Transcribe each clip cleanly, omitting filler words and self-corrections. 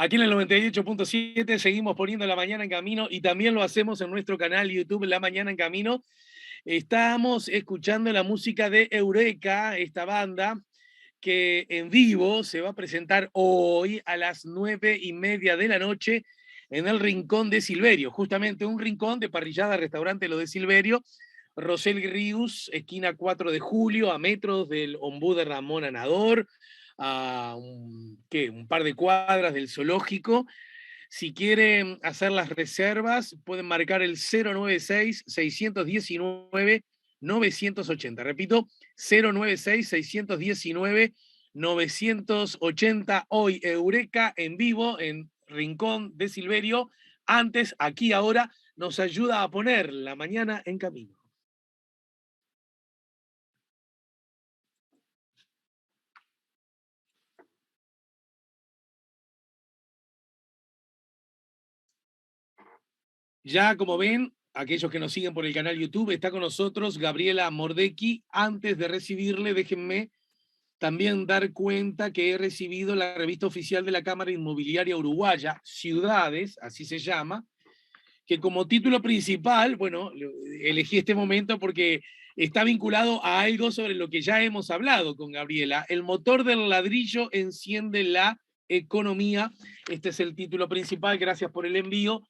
Aquí en el 98.7 seguimos poniendo La Mañana en Camino y también lo hacemos en nuestro canal YouTube La Mañana en Camino. Estamos escuchando la música de Eureka, esta banda que en vivo se va a presentar hoy a las 9:30 de la noche en el Rincón de Silverio, justamente un rincón de parrillada, restaurante Lo de Silverio, Rosel Rius, esquina 4 de Julio, a metros del Ombú de Ramón Anador, a un par de cuadras del zoológico. Si quieren hacer las reservas, pueden marcar el 096-619-980. Repito, 096-619-980. Hoy Eureka en vivo en Rincón de Silverio. Antes, aquí, ahora, nos ayuda a poner La Mañana en Camino. Ya, como ven, aquellos que nos siguen por el canal YouTube, está con nosotros Gabriela Mordecki. Antes de recibirle, déjenme también dar cuenta que he recibido la revista oficial de la Cámara Inmobiliaria Uruguaya, Ciudades, así se llama, que como título principal, bueno, elegí este momento porque está vinculado a algo sobre lo que ya hemos hablado con Gabriela. El motor del ladrillo enciende la economía. Este es el título principal. Gracias por el envío.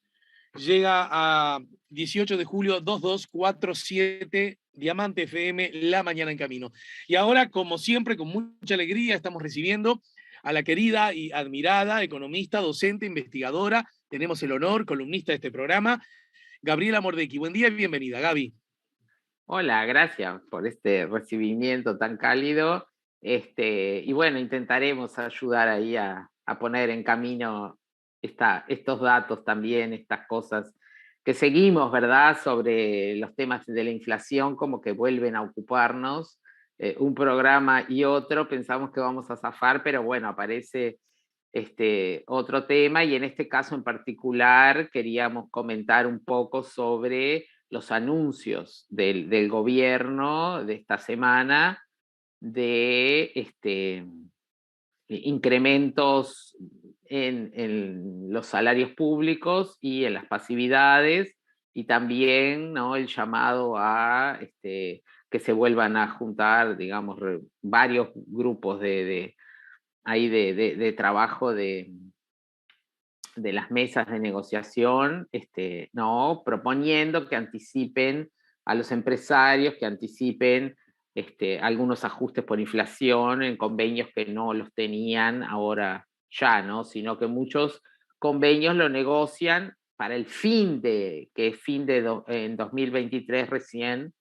Llega a 18 de julio 2247, Diamante FM, La Mañana en Camino. Y ahora, como siempre, con mucha alegría, estamos recibiendo a la querida y admirada economista, docente, investigadora, tenemos el honor, columnista de este programa, Gabriela Mordecki. Buen día y bienvenida, Gaby. Hola, gracias por este recibimiento tan cálido. Y bueno, intentaremos ayudar ahí a poner en camino estos datos también, estas cosas que seguimos, ¿verdad? Sobre los temas de la inflación, como que vuelven a ocuparnos. Un programa y otro, pensamos que vamos a zafar, pero bueno, aparece otro tema y en este caso en particular queríamos comentar un poco sobre los anuncios del gobierno de esta semana de incrementos en los salarios públicos y en las pasividades, y también, ¿no?, el llamado a que se vuelvan a juntar, digamos, varios grupos de trabajo de las mesas de negociación, ¿no?, proponiendo que anticipen a los empresarios, que anticipen algunos ajustes por inflación en convenios que no los tenían ahora ya, ¿no? Sino que muchos convenios lo negocian para el que es en 2023 recién,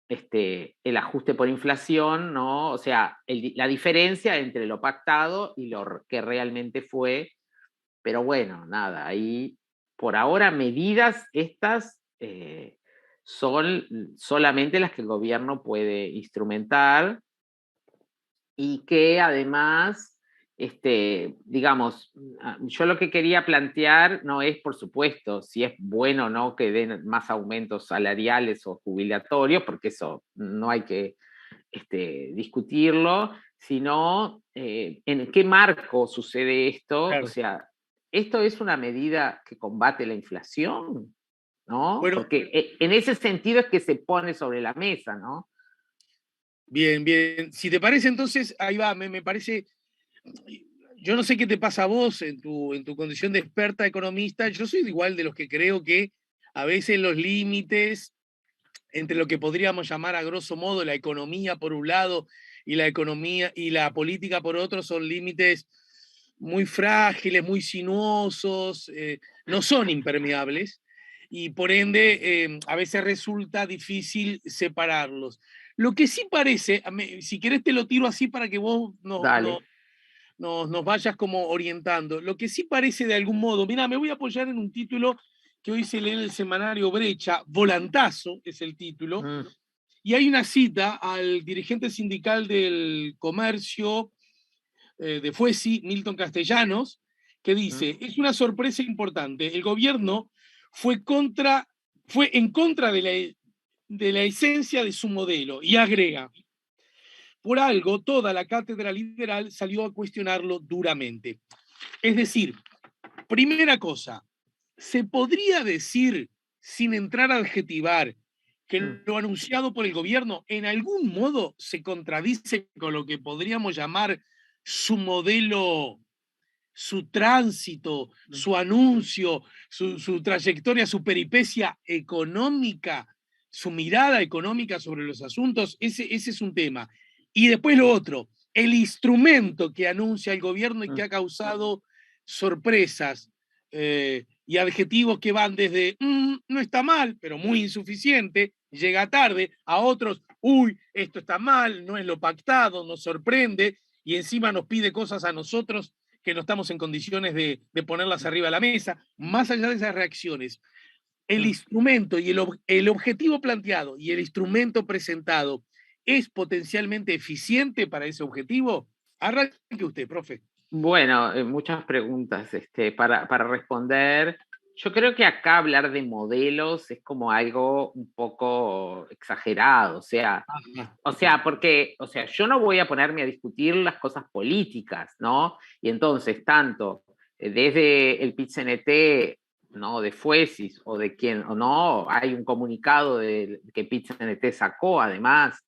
el ajuste por inflación, ¿no? O sea, la diferencia entre lo pactado y lo que realmente fue. Pero bueno, nada, ahí por ahora medidas estas son solamente las que el gobierno puede instrumentar, y que además, digamos, yo lo que quería plantear no es, por supuesto, si es bueno o no que den más aumentos salariales o jubilatorios, porque eso no hay que discutirlo, sino en qué marco sucede esto. O Claro. sea, esto es una medida que combate la inflación, ¿no? Bueno, Porque en ese sentido es que se pone sobre la mesa, ¿no? bien, bien. Si te parece, entonces, ahí va, me parece. Yo no sé qué te pasa a vos en tu condición de experta economista. Yo soy igual de los que creo que a veces los límites entre lo que podríamos llamar a grosso modo la economía por un lado y la economía y la política por otro son límites muy frágiles, muy sinuosos, no son impermeables y por ende a veces resulta difícil separarlos. Lo que sí parece, si querés te lo tiro así para que vos Dale. nos vayas como orientando. Lo que sí parece de algún modo, mira, me voy a apoyar en un título que hoy se lee en el semanario Brecha, Volantazo es el título, Mm, y hay una cita al dirigente sindical del comercio de Fuesi, Milton Castellanos, que mm. dice, es una sorpresa importante, el gobierno fue en contra de la esencia de su modelo, y agrega, por algo, toda la cátedra liberal salió a cuestionarlo duramente. Es decir, primera cosa, ¿se podría decir, sin entrar a adjetivar, que lo anunciado por el gobierno en algún modo se contradice con lo que podríamos llamar su modelo, su tránsito, su anuncio, su trayectoria, su peripecia económica, su mirada económica sobre los asuntos? Ese es un tema. Y después lo otro, el instrumento que anuncia el gobierno y que ha causado sorpresas y adjetivos que van desde no está mal, pero muy insuficiente, llega tarde, a otros, uy, esto está mal, no es lo pactado, nos sorprende, y encima nos pide cosas a nosotros que no estamos en condiciones de ponerlas arriba de la mesa. Más allá de esas reacciones, el instrumento y el objetivo planteado y el instrumento presentado es potencialmente eficiente para ese objetivo. Arranque usted, profe. Bueno, muchas preguntas para responder. Yo creo que acá hablar de modelos es como algo un poco exagerado, porque, yo no voy a ponerme a discutir las cosas políticas, ¿no? Y entonces, tanto desde el PIT-CNT, ¿no? De Fuesis o de quien, o no, hay un comunicado que PIT-CNT sacó, además,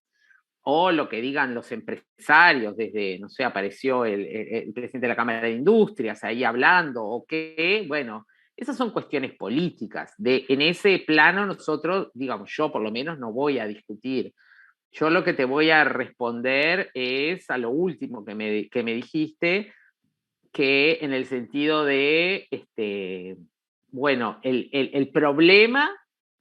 o lo que digan los empresarios, desde, no sé, apareció el presidente de la Cámara de Industrias ahí hablando, o qué, bueno, esas son cuestiones políticas. En ese plano nosotros, digamos, yo por lo menos no voy a discutir. Yo lo que te voy a responder es a lo último que me dijiste, que en el sentido de, bueno, el problema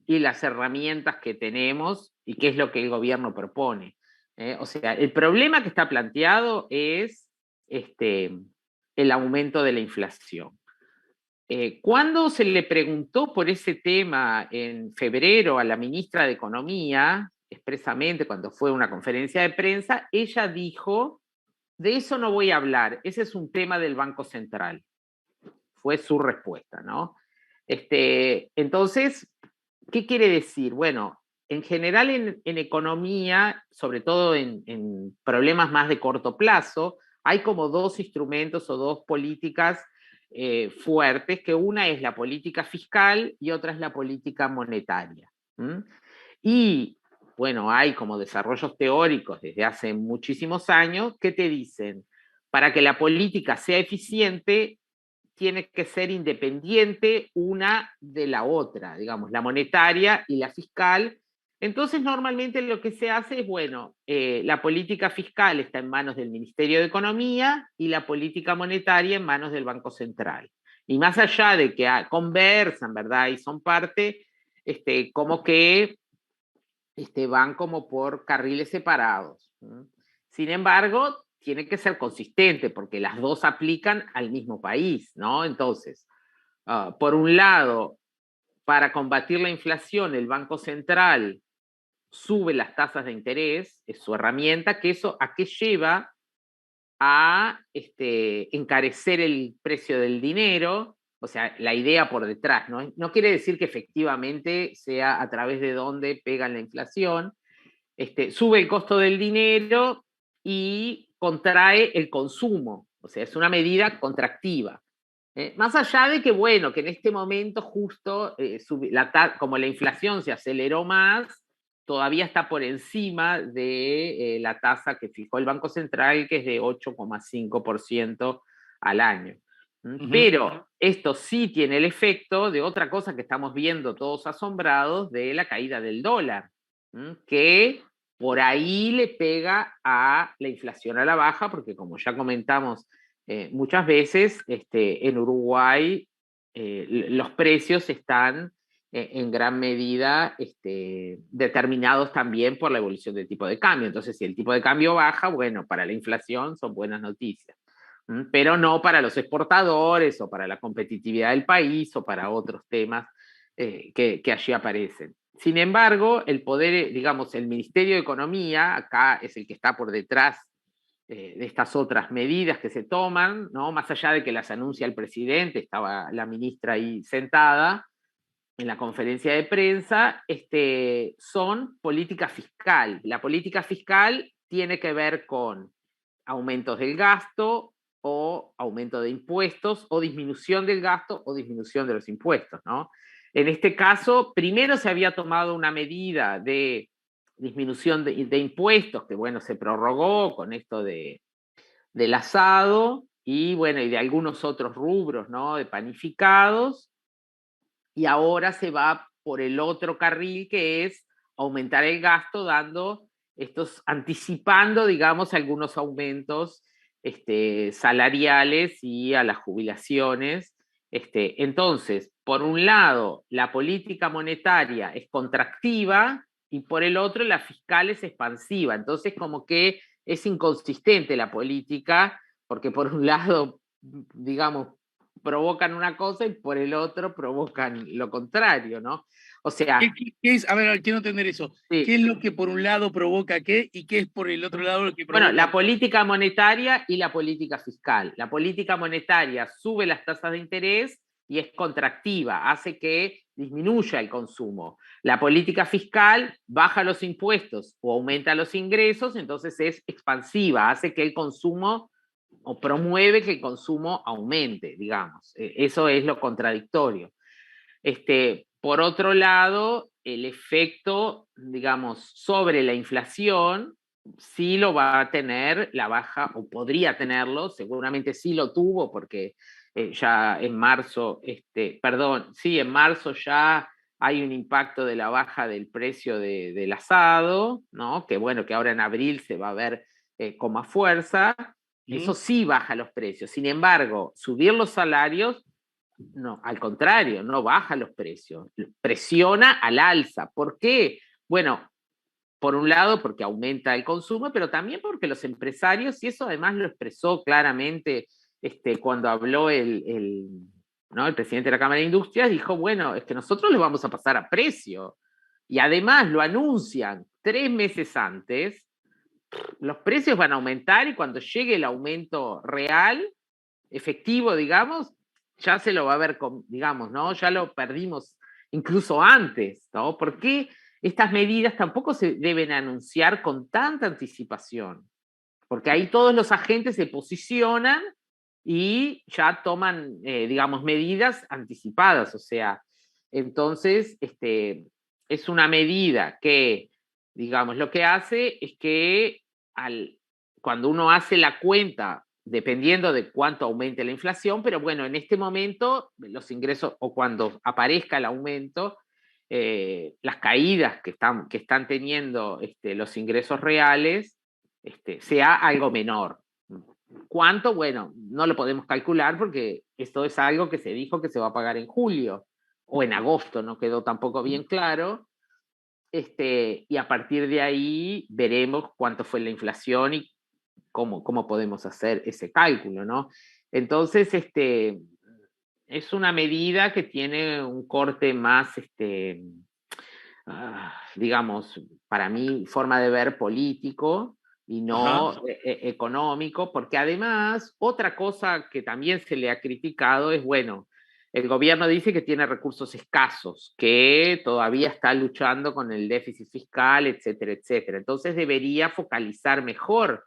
y las herramientas que tenemos y qué es lo que el gobierno propone. El problema que está planteado es el aumento de la inflación. Cuando se le preguntó por ese tema en febrero a la ministra de Economía, expresamente cuando fue a una conferencia de prensa, ella dijo: de eso no voy a hablar, ese es un tema del Banco Central. Fue su respuesta, ¿no? Entonces, ¿qué quiere decir? Bueno, en general en economía, sobre todo en problemas más de corto plazo, hay como dos instrumentos o dos políticas fuertes, que una es la política fiscal y otra es la política monetaria. Y bueno, hay como desarrollos teóricos desde hace muchísimos años que te dicen, para que la política sea eficiente, tiene que ser independiente una de la otra, digamos, la monetaria y la fiscal. Entonces, normalmente lo que se hace es, bueno, la política fiscal está en manos del Ministerio de Economía y la política monetaria en manos del Banco Central. Y más allá de que conversan, ¿verdad? Y son parte, como que van como por carriles separados. Sin embargo, tiene que ser consistente porque las dos aplican al mismo país, ¿no? Entonces, por un lado, para combatir la inflación, el Banco Central sube las tasas de interés, es su herramienta, que eso a qué lleva a encarecer el precio del dinero, o sea, la idea por detrás, ¿no? No quiere decir que efectivamente sea a través de donde pega la inflación, sube el costo del dinero y contrae el consumo, o sea, es una medida contractiva. Más allá de que, bueno, que en este momento justo, como la inflación se aceleró más, todavía está por encima de la tasa que fijó el Banco Central, que es de 8,5% al año. Pero esto sí tiene el efecto de otra cosa que estamos viendo todos asombrados, de la caída del dólar, que por ahí le pega a la inflación a la baja, porque como ya comentamos muchas veces, en Uruguay los precios están en gran medida determinados también por la evolución del tipo de cambio. Entonces, si el tipo de cambio baja, bueno, para la inflación son buenas noticias, pero no para los exportadores o para la competitividad del país o para otros temas que allí aparecen. Sin embargo, el poder, digamos, el Ministerio de Economía, acá es el que está por detrás de estas otras medidas que se toman, ¿no? Más allá de que las anuncia el presidente, estaba la ministra ahí sentada en la conferencia de prensa, son política fiscal. La política fiscal tiene que ver con aumentos del gasto o aumento de impuestos, o disminución del gasto, o disminución de los impuestos, ¿no? En este caso, primero se había tomado una medida de disminución de impuestos, que bueno, se prorrogó con esto del asado, y bueno, y de algunos otros rubros, ¿no? De panificados, y ahora se va por el otro carril, que es aumentar el gasto, anticipando, digamos, algunos aumentos salariales y a las jubilaciones. Entonces, por un lado, la política monetaria es contractiva y por el otro, la fiscal es expansiva. Entonces, como que es inconsistente la política, porque por un lado, digamos, provocan una cosa y por el otro provocan lo contrario, ¿no? O sea, ¿Qué es? A ver, quiero entender eso. ¿Qué sí. es lo que por un lado provoca qué y qué es por el otro lado lo que Bueno, provoca? la política monetaria y la política fiscal. La política monetaria sube las tasas de interés y es contractiva, hace que disminuya el consumo. La política fiscal baja los impuestos o aumenta los ingresos, entonces es expansiva, hace que el consumo o promueve que el consumo aumente, digamos. Eso es lo contradictorio. Por otro lado, el efecto, digamos, sobre la inflación sí lo va a tener la baja, o podría tenerlo, seguramente sí lo tuvo, porque ya en marzo, en marzo ya hay un impacto de la baja del precio del asado, ¿no? Que bueno, que ahora en abril se va a ver con más fuerza. Eso sí baja los precios. Sin embargo, subir los salarios, no, al contrario, no baja los precios, presiona al alza. ¿Por qué? Bueno, por un lado porque aumenta el consumo, pero también porque los empresarios, y eso además lo expresó claramente cuando habló ¿no? El presidente de la Cámara de Industrias, dijo, bueno, es que nosotros les vamos a pasar a precio. Y además lo anuncian 3 meses antes, los precios van a aumentar y cuando llegue el aumento real, efectivo, digamos, ya se lo va a ver, digamos, ¿no? Ya lo perdimos incluso antes, ¿no? ¿Por qué estas medidas tampoco se deben anunciar con tanta anticipación? Porque ahí todos los agentes se posicionan y ya toman, digamos, medidas anticipadas, o sea, entonces, es una medida que, digamos, lo que hace es que cuando uno hace la cuenta, dependiendo de cuánto aumente la inflación, pero bueno, en este momento los ingresos, o cuando aparezca el aumento, las caídas que están teniendo los ingresos reales, sea algo menor. ¿Cuánto? Bueno, no lo podemos calcular porque esto es algo que se dijo que se va a pagar en julio o en agosto, no quedó tampoco bien claro. Y a partir de ahí veremos cuánto fue la inflación y cómo podemos hacer ese cálculo, ¿no? Entonces, es una medida que tiene un corte más, digamos, para mí, forma de ver político y Ajá. no económico, porque además, otra cosa que también se le ha criticado es, bueno, el gobierno dice que tiene recursos escasos, que todavía está luchando con el déficit fiscal, etcétera, etcétera. Entonces debería focalizar mejor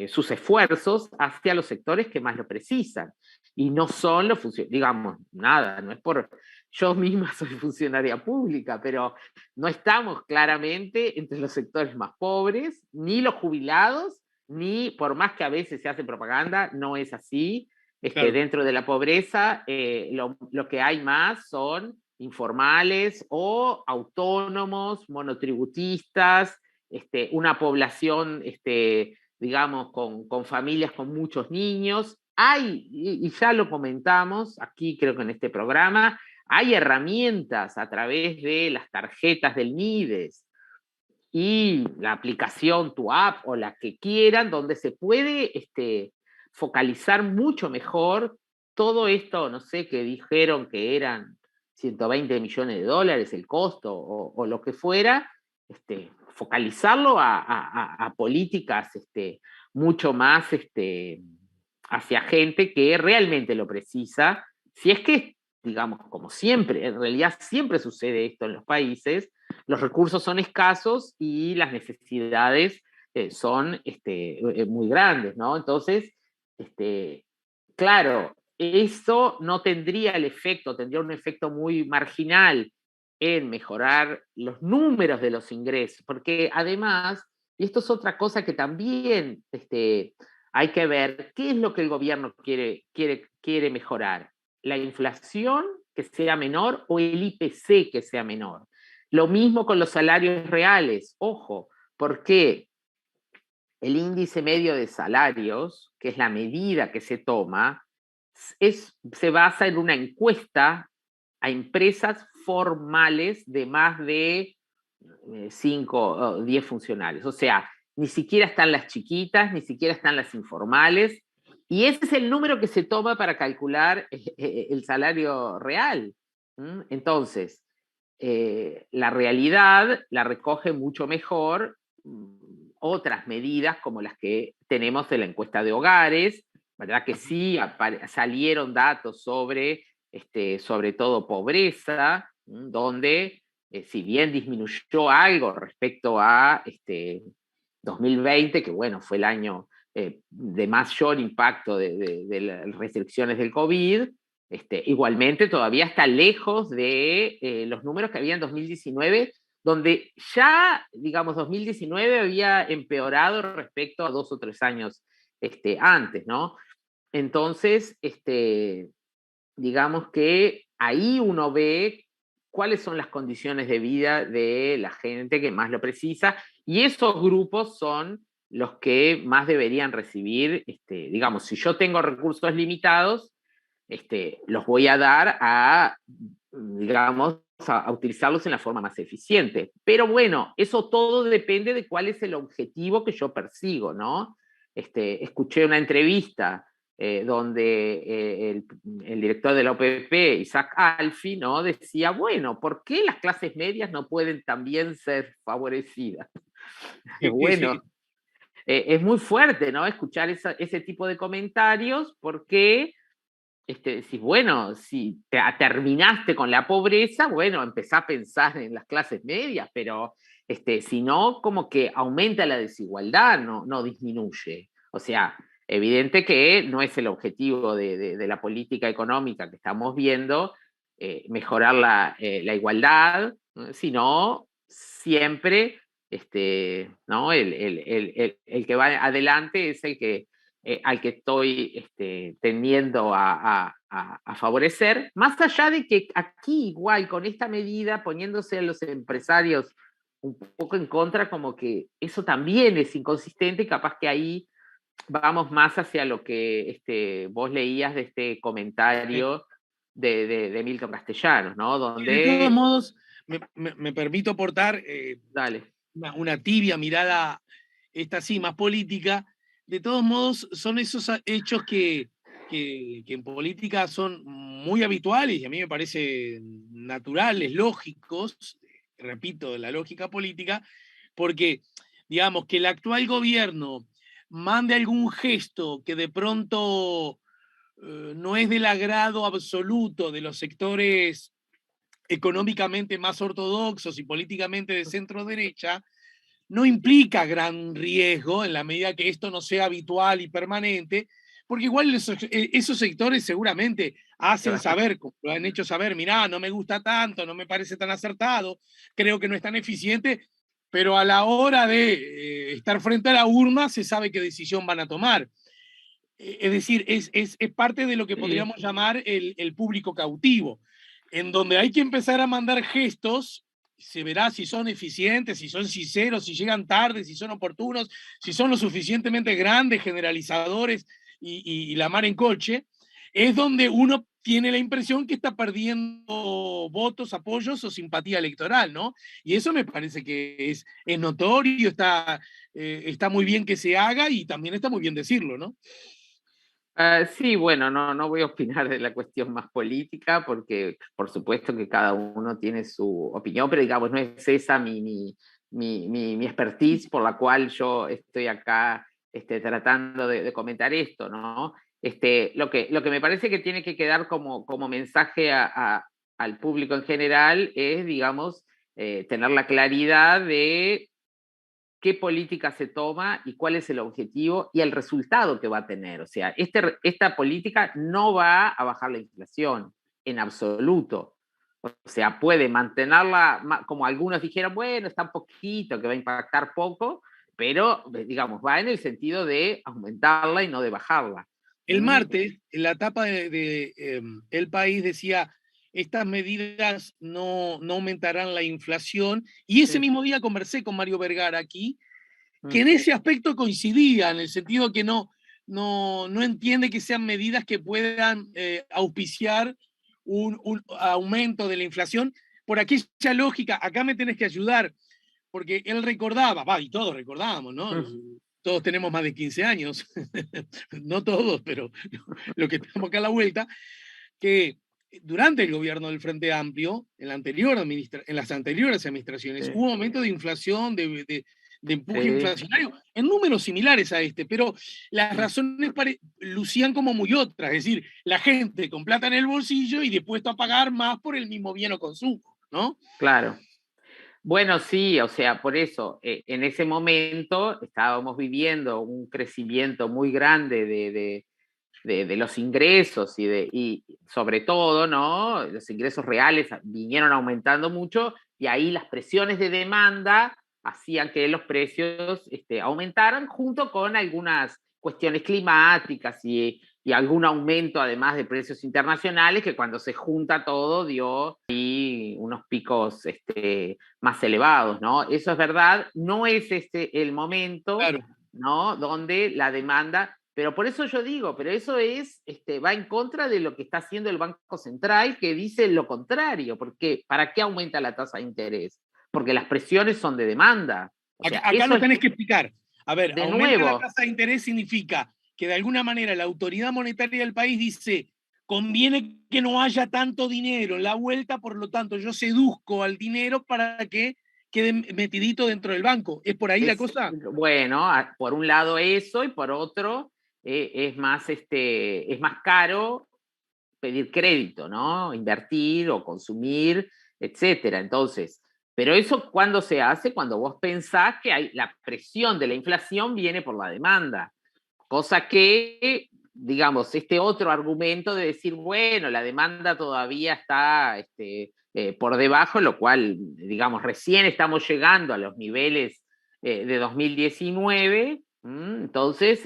sus esfuerzos hacia los sectores que más lo precisan. Y no son los funcionarios, digamos, nada, no es por... Yo misma soy funcionaria pública, pero no estamos claramente entre los sectores más pobres, ni los jubilados, ni por más que a veces se hace propaganda, no es así. Claro. Dentro de la pobreza, lo que hay más son informales o autónomos, monotributistas, una población, digamos, con familias con muchos niños. Hay, y ya lo comentamos aquí, creo que en este programa, hay herramientas a través de las tarjetas del MIDES y la aplicación, tu app o la que quieran, donde se puede focalizar mucho mejor todo esto, no sé, que dijeron que eran 120 millones de dólares el costo o lo que fuera, focalizarlo a políticas mucho más hacia gente que realmente lo precisa, si es que, digamos, como siempre, en realidad siempre sucede esto en los países, los recursos son escasos y las necesidades son muy grandes, ¿no? Entonces, claro, eso no tendría el efecto, tendría un efecto muy marginal en mejorar los números de los ingresos, porque además, y esto es otra cosa que también hay que ver, ¿qué es lo que el gobierno quiere mejorar? ¿La inflación que sea menor o el IPC que sea menor? Lo mismo con los salarios reales, ojo, porque el índice medio de salarios, que es la medida que se toma, se basa en una encuesta a empresas formales de más de 5 o 10 funcionarios. O sea, ni siquiera están las chiquitas, ni siquiera están las informales. Y ese es el número que se toma para calcular el salario real. Entonces, la realidad la recoge mucho mejor otras medidas como las que tenemos en la encuesta de hogares, ¿verdad? Que sí salieron datos sobre todo pobreza, donde si bien disminuyó algo respecto a 2020, que bueno, fue el año de mayor impacto de las restricciones del COVID, igualmente todavía está lejos de los números que había en 2019, donde ya, digamos, 2019 había empeorado respecto a 2 o 3 años antes, ¿no? Entonces, digamos que ahí uno ve cuáles son las condiciones de vida de la gente que más lo precisa, y esos grupos son los que más deberían recibir, digamos, si yo tengo recursos limitados, los voy a dar digamos, a utilizarlos en la forma más eficiente. Pero bueno, eso todo depende de cuál es el objetivo que yo persigo, ¿no? Escuché una entrevista donde el director de la OPP, Isaac Alfi, ¿no? Decía, bueno, ¿por qué las clases medias no pueden también ser favorecidas? Bueno, es muy fuerte, ¿no? Escuchar ese tipo de comentarios porque decís, bueno, si terminaste con la pobreza, bueno, empezá a pensar en las clases medias, pero si no, como que aumenta la desigualdad, no disminuye. O sea, evidente que no es el objetivo de la política económica que estamos viendo, mejorar la igualdad, ¿no? Sino siempre ¿no? El que va adelante es el que al que estoy tendiendo a favorecer, más allá de que aquí igual con esta medida, poniéndose a los empresarios un poco en contra, como que eso también es inconsistente y capaz que ahí vamos más hacia lo que vos leías de este comentario de Milton Castellanos, ¿no? De todos Donde, modos, me permito aportar dale. una tibia mirada, esta sí, más política. De todos modos, son esos hechos que en política son muy habituales y a mí me parecen naturales, lógicos, repito, la lógica política, porque, digamos, que el actual gobierno mande algún gesto que de pronto no es del agrado absoluto de los sectores económicamente más ortodoxos y políticamente de centro derecha, no implica gran riesgo en la medida que esto no sea habitual y permanente, porque igual esos sectores seguramente hacen saber, lo han hecho saber, mirá, no me gusta tanto, no me parece tan acertado, creo que no es tan eficiente, pero a la hora de estar frente a la urna se sabe qué decisión van a tomar. Es decir, es parte de lo que Sí. podríamos llamar el público cautivo, en donde hay que empezar a mandar gestos, se verá si son eficientes, si son sinceros, si llegan tarde, si son oportunos, si son lo suficientemente grandes, generalizadores y la mar en coche, es donde uno tiene la impresión que está perdiendo votos, apoyos o simpatía electoral, ¿no? Y eso me parece que es notorio, está muy bien que se haga y también está muy bien decirlo, ¿no? Sí, bueno, no voy a opinar de la cuestión más política porque por supuesto que cada uno tiene su opinión, pero digamos, no es esa mi expertise por la cual yo estoy acá tratando de comentar esto, ¿no? Lo que me parece que tiene que quedar como mensaje al público en general es, digamos, tener la claridad de qué política se toma y cuál es el objetivo y el resultado que va a tener. O sea, esta política no va a bajar la inflación en absoluto. O sea, puede mantenerla, como algunos dijeron, bueno, está un poquito, que va a impactar poco, pero, digamos, va en el sentido de aumentarla y no de bajarla. El martes, en la tapa de El País decía, estas medidas no aumentarán la inflación, y ese mismo día conversé con Mario Vergara aquí, que en ese aspecto coincidía, en el sentido que no entiende que sean medidas que puedan auspiciar un aumento de la inflación por aquella lógica. Acá me tenés que ayudar, porque él recordaba, y todos recordábamos, ¿no? Todos tenemos más de 15 años, no todos, pero lo que estamos acá a la vuelta, que durante el gobierno del Frente Amplio, en las anteriores administraciones, hubo aumento de inflación, de empuje inflacionario, en números similares a este, pero las razones lucían como muy otras, es decir, la gente con plata en el bolsillo y dispuesto a pagar más por el mismo bien o consumo, ¿no? Claro. Bueno, sí, o sea, por eso, en ese momento estábamos viviendo un crecimiento muy grande de los ingresos y sobre todo, ¿no? Los ingresos reales vinieron aumentando mucho y ahí las presiones de demanda hacían que los precios aumentaran junto con algunas cuestiones climáticas y algún aumento además de precios internacionales que cuando se junta todo dio ahí unos picos más elevados, ¿no? Eso es verdad, no es el momento, claro, ¿no? Donde la demanda, pero por eso yo digo, pero eso va en contra de lo que está haciendo el Banco Central, que dice lo contrario, porque ¿para qué aumenta la tasa de interés? Porque las presiones son de demanda. O sea, acá lo tenés que explicar. A ver, de aumenta la nuevo, tasa de interés significa que de alguna manera la autoridad monetaria del país dice, conviene que no haya tanto dinero en la vuelta, por lo tanto yo seduzco al dinero para que quede metidito dentro del banco. ¿Es por ahí la cosa? bueno, por un lado eso y por otro es más caro pedir crédito, ¿no? Invertir o consumir, etcétera. Entonces, pero eso cuando se hace, cuando vos pensás que la presión de la inflación viene por la demanda, cosa que, digamos, este otro argumento de decir, bueno, la demanda todavía está por debajo, lo cual, digamos, recién estamos llegando a los niveles de 2019. Entonces,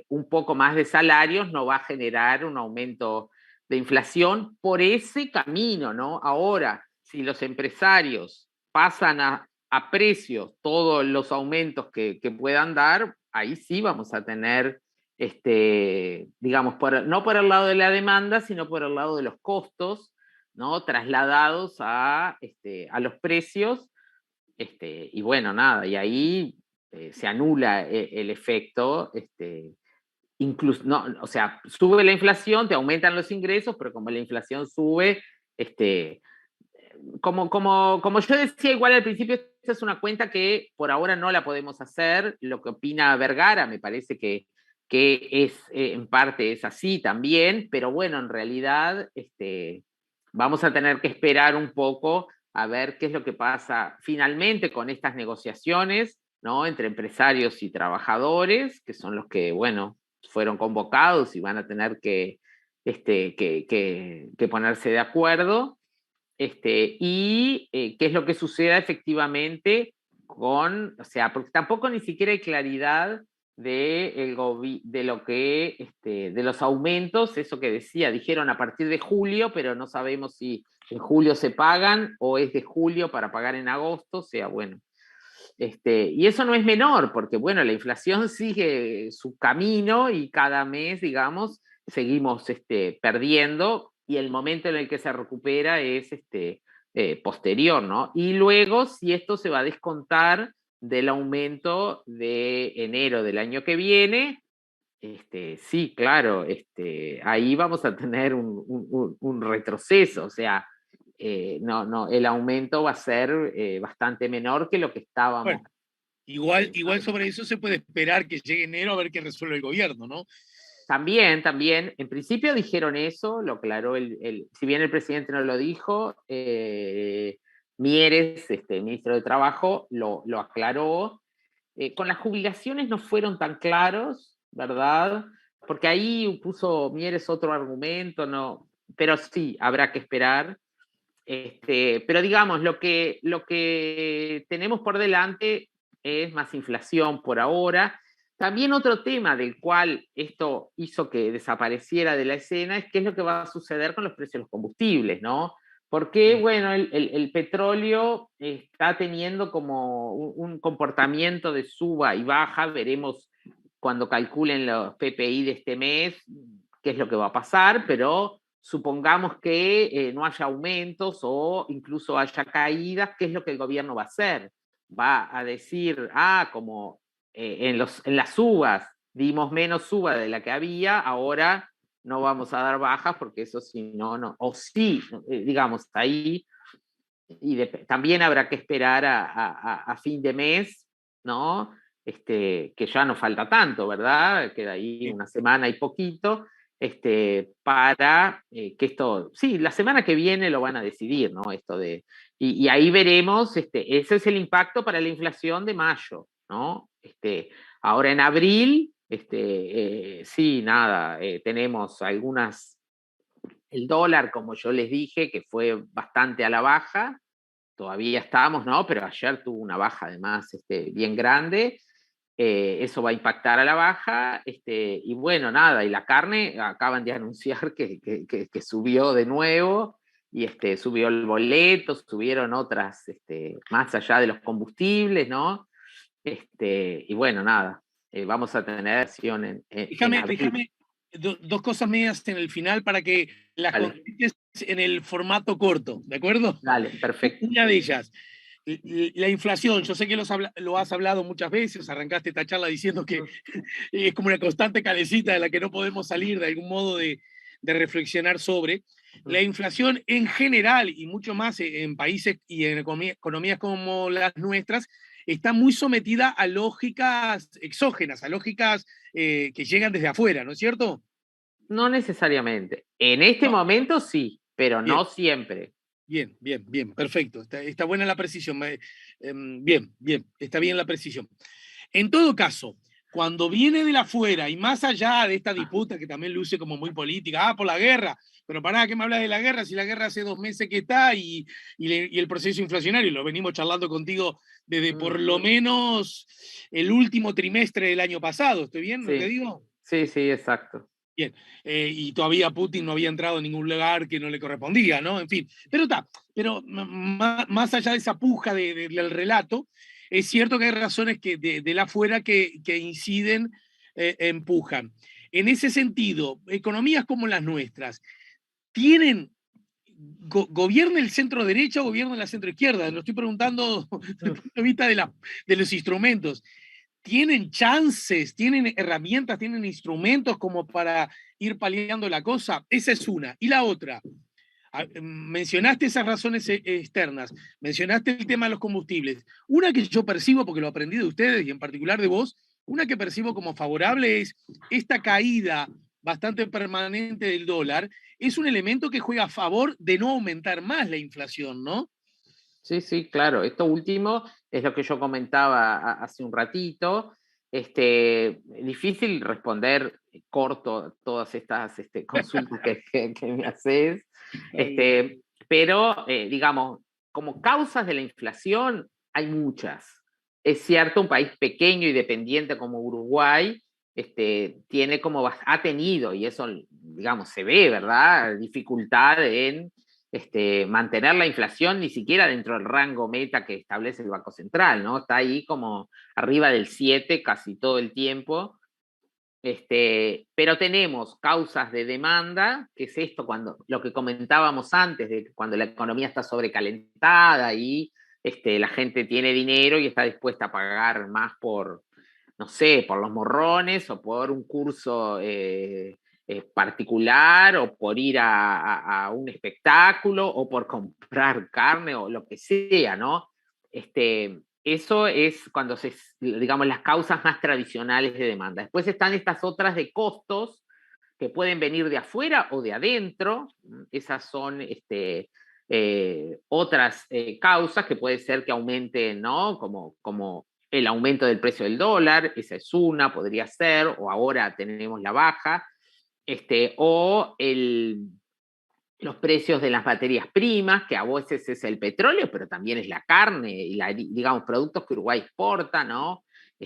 un poco más de salarios no va a generar un aumento de inflación por ese camino, ¿no? Ahora, si los empresarios pasan a precios todos los aumentos que puedan dar, ahí sí vamos a tener, digamos, no por el lado de la demanda, sino por el lado de los costos, ¿no? Trasladados a los precios, y bueno, nada, y ahí se anula el efecto, incluso, no, o sea, sube la inflación, te aumentan los ingresos, pero como la inflación sube, como yo decía igual al principio, esta es una cuenta que por ahora no la podemos hacer. Lo que opina Vergara me parece que es, en parte es así también, pero bueno, en realidad vamos a tener que esperar un poco a ver qué es lo que pasa finalmente con estas negociaciones, ¿no? Entre empresarios y trabajadores, que son los que, bueno, fueron convocados y van a tener que ponerse de acuerdo. Qué es lo que suceda efectivamente o sea, porque tampoco ni siquiera hay claridad de lo que, de los aumentos, eso que decía, dijeron a partir de julio, pero no sabemos si en julio se pagan o es de julio para pagar en agosto, o sea, bueno. Y eso no es menor, porque bueno, la inflación sigue su camino y cada mes, digamos, seguimos perdiendo y el momento en el que se recupera es posterior, ¿no? Y luego, si esto se va a descontar del aumento de enero del año que viene, sí, claro, ahí vamos a tener un retroceso, o sea, no, el aumento va a ser bastante menor que lo que estábamos. Bueno, igual sobre eso se puede esperar que llegue enero a ver qué resuelve el gobierno, ¿no? También, en principio dijeron eso, lo aclaró si bien el presidente no lo dijo, Mieres, ministro de Trabajo, lo aclaró, Con las jubilaciones no fueron tan claros, ¿verdad? Porque ahí puso Mieres otro argumento, no, pero sí, habrá que esperar. Pero digamos, lo que tenemos por delante es más inflación por ahora. También otro tema del cual esto hizo que desapareciera de la escena es qué es lo que va a suceder con los precios de los combustibles, ¿no? Porque, bueno, el petróleo está teniendo como un comportamiento de suba y baja. Veremos cuando calculen los PPI de este mes qué es lo que va a pasar, pero supongamos que no haya aumentos o incluso haya caídas, ¿qué es lo que el gobierno va a hacer? Va a decir, como en las subas dimos menos suba de la que había, ahora no vamos a dar bajas porque eso sí, no, o sí, digamos, ahí, y también habrá que esperar a fin de mes, ¿no? Que ya no falta tanto, ¿verdad? Queda ahí una semana y poquito, para que esto, sí, la semana que viene lo van a decidir, ¿no? Y ahí veremos, ese es el impacto para la inflación de mayo, ¿no? Ahora en abril, sí, nada, tenemos el dólar, como yo les dije, que fue bastante a la baja, todavía estamos, ¿no? Pero ayer tuvo una baja además bien grande. Eso va a impactar a la baja, y bueno, nada, y la carne acaban de anunciar que subió de nuevo, y subió el boleto, subieron otras, más allá de los combustibles, ¿no? Y bueno, nada, vamos a tener acción en abril. Déjame dos cosas mías en el final para que las Dale, contestes en el formato corto, ¿de acuerdo? dale, perfecto. Una de ellas, la inflación. Yo sé que lo has hablado muchas veces, arrancaste esta charla diciendo que es como una constante calecita de la que no podemos salir de algún modo de reflexionar sobre. La inflación en general, y mucho más en países y en economías como las nuestras, está muy sometida a lógicas exógenas, a lógicas que llegan desde afuera, ¿no es cierto? No necesariamente. En este No, momento sí, pero bien, no siempre. bien, perfecto. Está buena la precisión. Bien, está bien la precisión. En todo caso, cuando viene de la afuera y más allá de esta disputa que también luce como muy política, por la guerra, pero para nada que me hablas de la guerra, si la guerra hace 2 meses que está y el proceso inflacionario, lo venimos charlando contigo desde por lo menos el último trimestre del año pasado, ¿estoy bien lo que Sí, digo? sí, exacto. Bien, y todavía Putin no había entrado en ningún lugar que no le correspondía, ¿no? En fin, pero más allá de esa puja del relato, es cierto que hay razones que de la afuera que inciden, empujan. En ese sentido, economías como las nuestras, ¿tienen, gobierna el centro derecha o gobierna la centro izquierda? Lo estoy preguntando desde el punto de vista de los instrumentos. ¿Tienen chances, tienen herramientas, tienen instrumentos como para ir paliando la cosa? Esa es una. Y la otra, mencionaste esas razones externas, mencionaste el tema de los combustibles. Una que yo percibo, porque lo aprendí de ustedes y en particular de vos, una que percibo como favorable es esta caída bastante permanente del dólar, es un elemento que juega a favor de no aumentar más la inflación, ¿no? Sí, claro. Esto último es lo que yo comentaba hace un ratito. Difícil responder corto todas estas consultas que me haces. Pero, digamos, como causas de la inflación hay muchas. Es cierto, un país pequeño y dependiente como Uruguay tiene ha tenido, y eso, digamos, se ve, ¿verdad? Dificultad en mantener la inflación ni siquiera dentro del rango meta que establece el Banco Central, ¿no? Está ahí como arriba del 7 casi todo el tiempo. Pero tenemos causas de demanda, que es esto, lo que comentábamos antes, de cuando la economía está sobrecalentada y la gente tiene dinero y está dispuesta a pagar más por, no sé, por los morrones o por un curso particular o por ir a un espectáculo o por comprar carne o lo que sea, ¿no? Eso es cuando digamos, las causas más tradicionales de demanda. Después están estas otras de costos que pueden venir de afuera o de adentro. Esas son otras causas que puede ser que aumenten, ¿no? Como el aumento del precio del dólar, esa es una, podría ser, o ahora tenemos la baja, o los precios de las materias primas, que a veces es el petróleo, pero también es la carne y digamos, productos que Uruguay exporta, ¿no?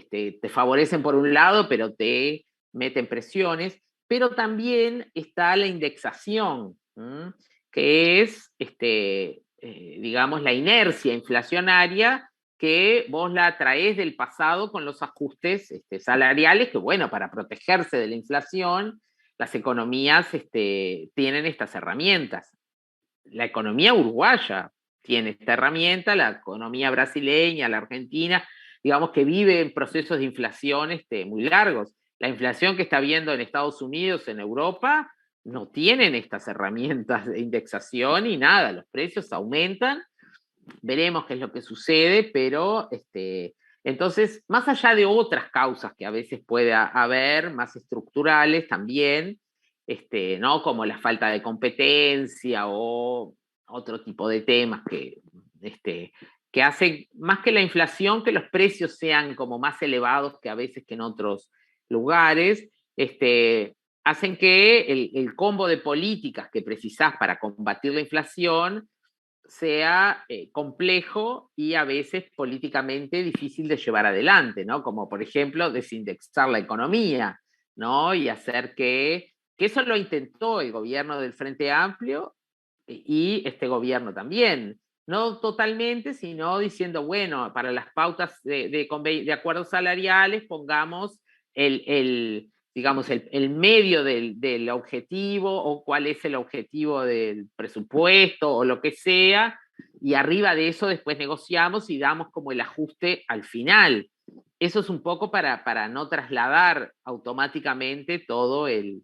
Te favorecen por un lado, pero te meten presiones, pero también está la indexación, que es, digamos, la inercia inflacionaria que vos la traés del pasado con los ajustes salariales, que bueno, para protegerse de la inflación, las economías tienen estas herramientas. La economía uruguaya tiene esta herramienta, la economía brasileña, la argentina, digamos que vive en procesos de inflación muy largos. La inflación que está viendo en Estados Unidos, en Europa, no tienen estas herramientas de indexación y nada, los precios aumentan, veremos qué es lo que sucede, pero entonces, más allá de otras causas que a veces puede haber, más estructurales también, ¿no? Como la falta de competencia o otro tipo de temas que hacen más que la inflación, que los precios sean como más elevados que a veces que en otros lugares, hacen que el combo de políticas que precisás para combatir la inflación sea complejo y a veces políticamente difícil de llevar adelante, ¿no? Como por ejemplo desindexar la economía, ¿no? Y hacer que eso lo intentó el gobierno del Frente Amplio y este gobierno también. No totalmente, sino diciendo, bueno, para las pautas de acuerdos salariales pongamos digamos, el medio del objetivo o cuál es el objetivo del presupuesto o lo que sea, y arriba de eso después negociamos y damos como el ajuste al final. Eso es un poco para no trasladar automáticamente todo el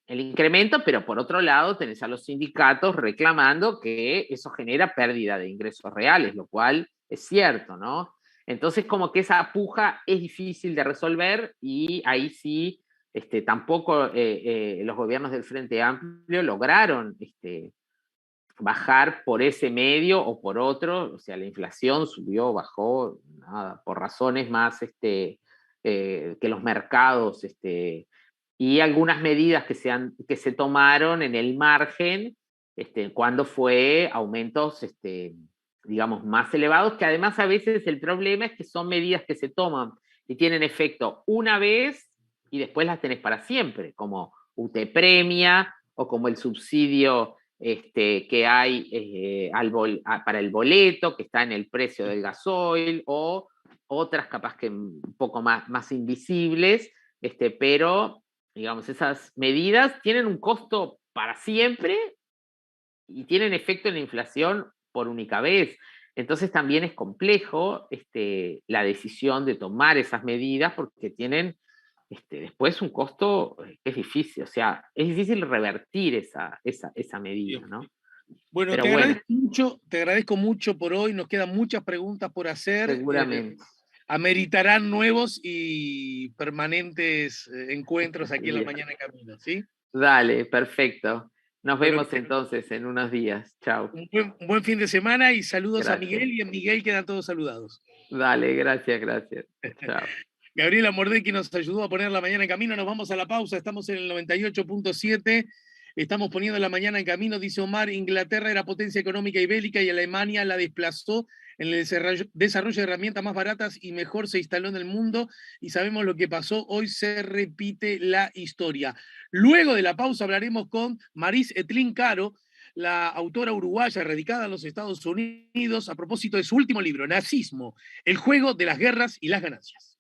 incremento, pero por otro lado tenés a los sindicatos reclamando que eso genera pérdida de ingresos reales, lo cual es cierto, ¿no? Entonces como que esa puja es difícil de resolver y ahí sí tampoco los gobiernos del Frente Amplio lograron bajar por ese medio o por otro, o sea, la inflación subió, bajó, nada, por razones más que los mercados, y algunas medidas que se tomaron en el margen, cuando fue aumentos, digamos, más elevados, que además a veces el problema es que son medidas que se toman y tienen efecto una vez y después las tenés para siempre, como UT Premia o como el subsidio que hay para el boleto, que está en el precio del gasoil, o otras capaz que un poco más invisibles, pero digamos, esas medidas tienen un costo para siempre y tienen efecto en la inflación por única vez. Entonces también es complejo la decisión de tomar esas medidas porque tienen después un costo que es difícil, o sea, es difícil revertir esa medida, ¿no? Bueno, pero bueno, te agradezco mucho por hoy, nos quedan muchas preguntas por hacer. Seguramente. Ameritarán nuevos y permanentes encuentros aquí en La Mañana en Camino, ¿sí? Dale, perfecto. Nos bueno, vemos entonces en unos días. Chao. Un buen fin de semana y saludos Gracias. a Miguel, y en Miguel quedan todos saludados. Dale, gracias. Chao. Gabriela Mordecki nos ayudó a poner La Mañana en Camino. Nos vamos a la pausa. Estamos en el 98.7. Estamos poniendo La Mañana en Camino. Dice Omar, Inglaterra era potencia económica y bélica y Alemania la desplazó en el desarrollo de herramientas más baratas y mejor se instaló en el mundo. Y sabemos lo que pasó. Hoy se repite la historia. Luego de la pausa hablaremos con Maris Etlin Caro, la autora uruguaya radicada en los Estados Unidos, a propósito de su último libro, Nazismo, el juego de las guerras y las ganancias.